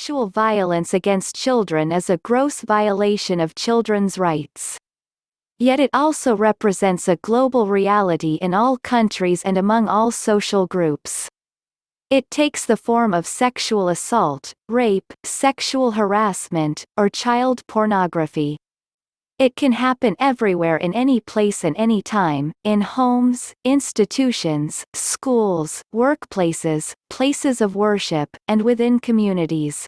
sexual violence against children is a gross violation of children's rights. Yet it also represents a global reality in all countries and among all social groups. It takes the form of sexual assault, rape, sexual harassment, or child pornography. It can happen everywhere in any place and any time, in homes, institutions, schools, workplaces, places of worship, and within communities.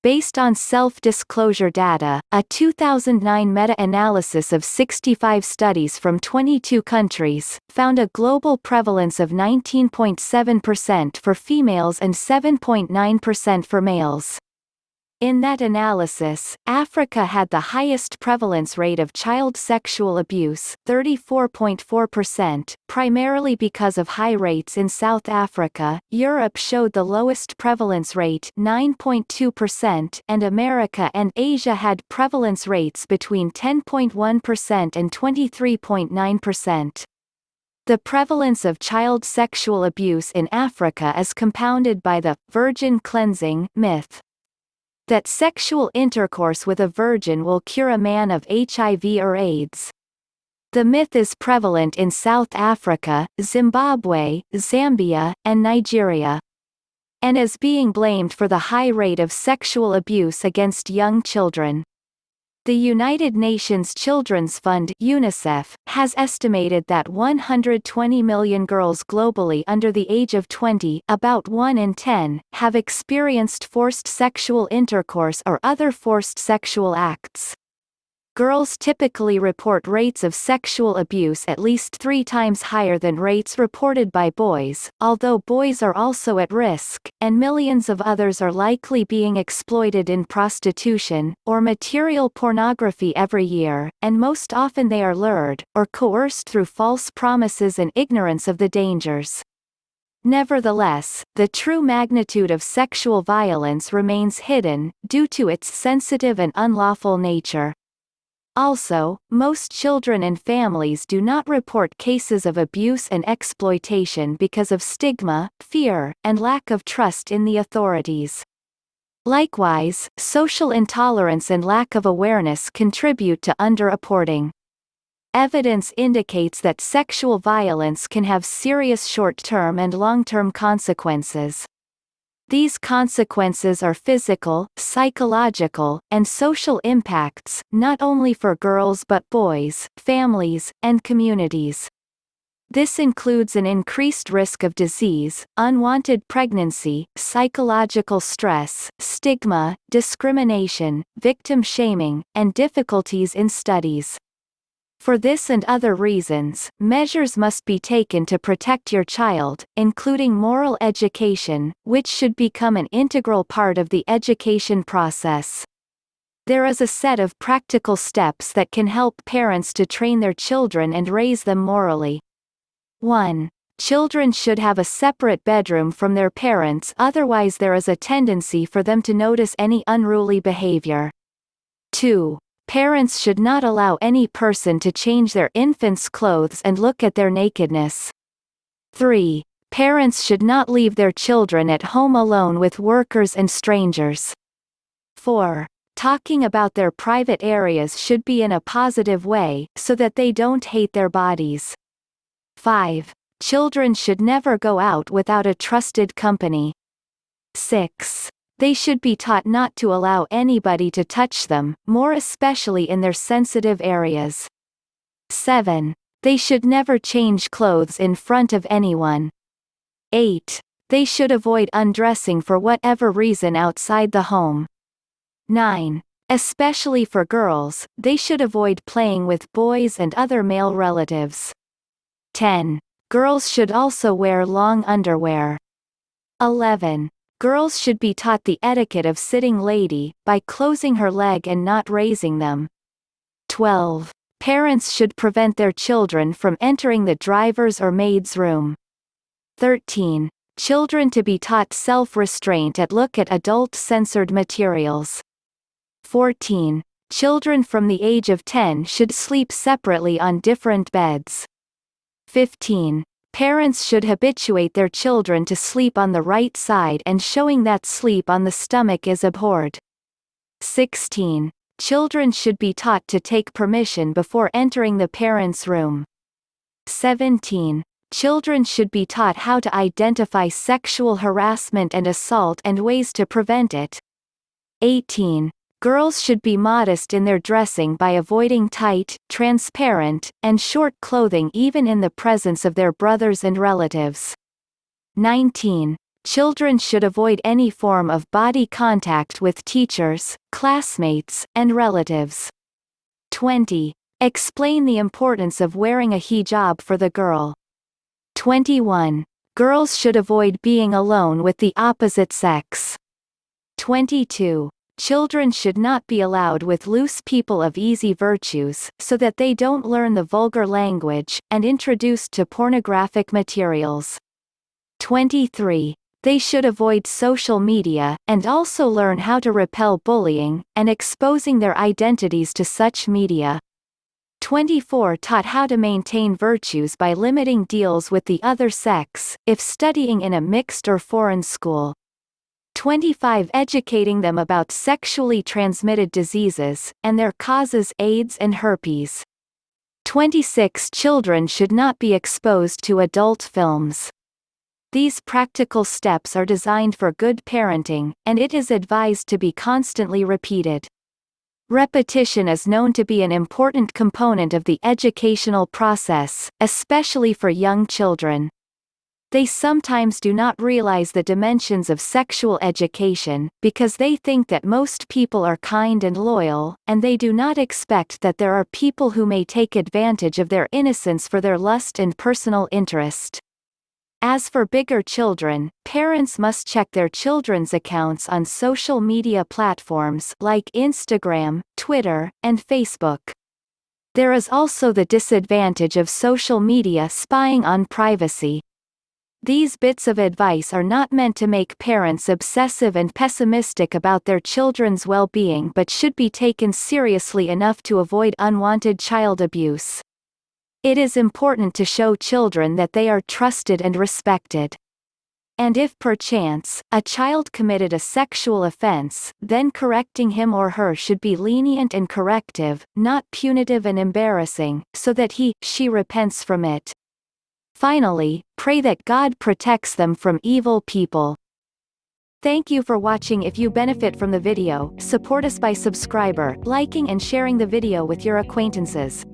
Based on self-disclosure data, a 2009 meta-analysis of 65 studies from 22 countries, found a global prevalence of 19.7% for females and 7.9% for males. In that analysis, Africa had the highest prevalence rate of child sexual abuse, 34.4%, primarily because of high rates in South Africa. Europe showed the lowest prevalence rate, 9.2%, and America and Asia had prevalence rates between 10.1% and 23.9%. The prevalence of child sexual abuse in Africa is compounded by the virgin cleansing myth that sexual intercourse with a virgin will cure a man of HIV or AIDS. The myth is prevalent in South Africa, Zimbabwe, Zambia, and Nigeria, and is being blamed for the high rate of sexual abuse against young children. The United Nations Children's Fund (UNICEF) has estimated that 120 million girls globally under the age of 20, about 1 in 10, have experienced forced sexual intercourse or other forced sexual acts. Girls typically report rates of sexual abuse at least 3 times higher than rates reported by boys, although boys are also at risk, and millions of others are likely being exploited in prostitution, or material pornography every year, and most often they are lured, or coerced through false promises and ignorance of the dangers. Nevertheless, the true magnitude of sexual violence remains hidden, due to its sensitive and unlawful nature. Also, most children and families do not report cases of abuse and exploitation because of stigma, fear, and lack of trust in the authorities. Likewise, social intolerance and lack of awareness contribute to underreporting. Evidence indicates that sexual violence can have serious short-term and long-term consequences. These consequences are physical, psychological, and social impacts, not only for girls but boys, families, and communities. This includes an increased risk of disease, unwanted pregnancy, psychological stress, stigma, discrimination, victim shaming, and difficulties in studies. For this and other reasons, measures must be taken to protect your child, including moral education, which should become an integral part of the education process. There is a set of practical steps that can help parents to train their children and raise them morally. 1. Children should have a separate bedroom from their parents, otherwise there is a tendency for them to notice any unruly behavior. 2. Parents should not allow any person to change their infant's clothes and look at their nakedness. 3. Parents should not leave their children at home alone with workers and strangers. 4. Talking about their private areas should be in a positive way, so that they don't hate their bodies. 5. Children should never go out without a trusted company. 6. They should be taught not to allow anybody to touch them, more especially in their sensitive areas. 7. They should never change clothes in front of anyone. 8. They should avoid undressing for whatever reason outside the home. 9. Especially for girls, they should avoid playing with boys and other male relatives. 10. Girls should also wear long underwear. 11. Girls should be taught the etiquette of sitting lady, by closing her leg and not raising them. 12. Parents should prevent their children from entering the driver's or maid's room. 13. Children to be taught self-restraint at look at adult-censored materials. 14. Children from the age of 10 should sleep separately on different beds. 15. Parents should habituate their children to sleep on the right side, and showing that sleep on the stomach is abhorred. 16. Children should be taught to take permission before entering the parents' room. 17. Children should be taught how to identify sexual harassment and assault and ways to prevent it. 18. Girls should be modest in their dressing by avoiding tight, transparent, and short clothing even in the presence of their brothers and relatives. 19. Children should avoid any form of body contact with teachers, classmates, and relatives. 20. Explain the importance of wearing a hijab for the girl. 21. Girls should avoid being alone with the opposite sex. 22. Children should not be allowed with loose people of easy virtues, so that they don't learn the vulgar language, and introduced to pornographic materials. 23. They should avoid social media, and also learn how to repel bullying, and exposing their identities to such media. 24. Taught how to maintain virtues by limiting deals with the other sex, if studying in a mixed or foreign school. 25. Educating them about sexually transmitted diseases, and their causes: AIDS and herpes. 26. Children should not be exposed to adult films. These practical steps are designed for good parenting, and it is advised to be constantly repeated. Repetition is known to be an important component of the educational process, especially for young children. They sometimes do not realize the dimensions of sexual education, because they think that most people are kind and loyal, and they do not expect that there are people who may take advantage of their innocence for their lust and personal interest. As for bigger children, parents must check their children's accounts on social media platforms like Instagram, Twitter, and Facebook. There is also the disadvantage of social media spying on privacy. These bits of advice are not meant to make parents obsessive and pessimistic about their children's well-being, but should be taken seriously enough to avoid unwanted child abuse. It is important to show children that they are trusted and respected. And if perchance, a child committed a sexual offense, then correcting him or her should be lenient and corrective, not punitive and embarrassing, so that she repents from it. Finally, pray that God protects them from evil people. Thank you for watching. If you benefit from the video, support us by liking and sharing the video with your acquaintances.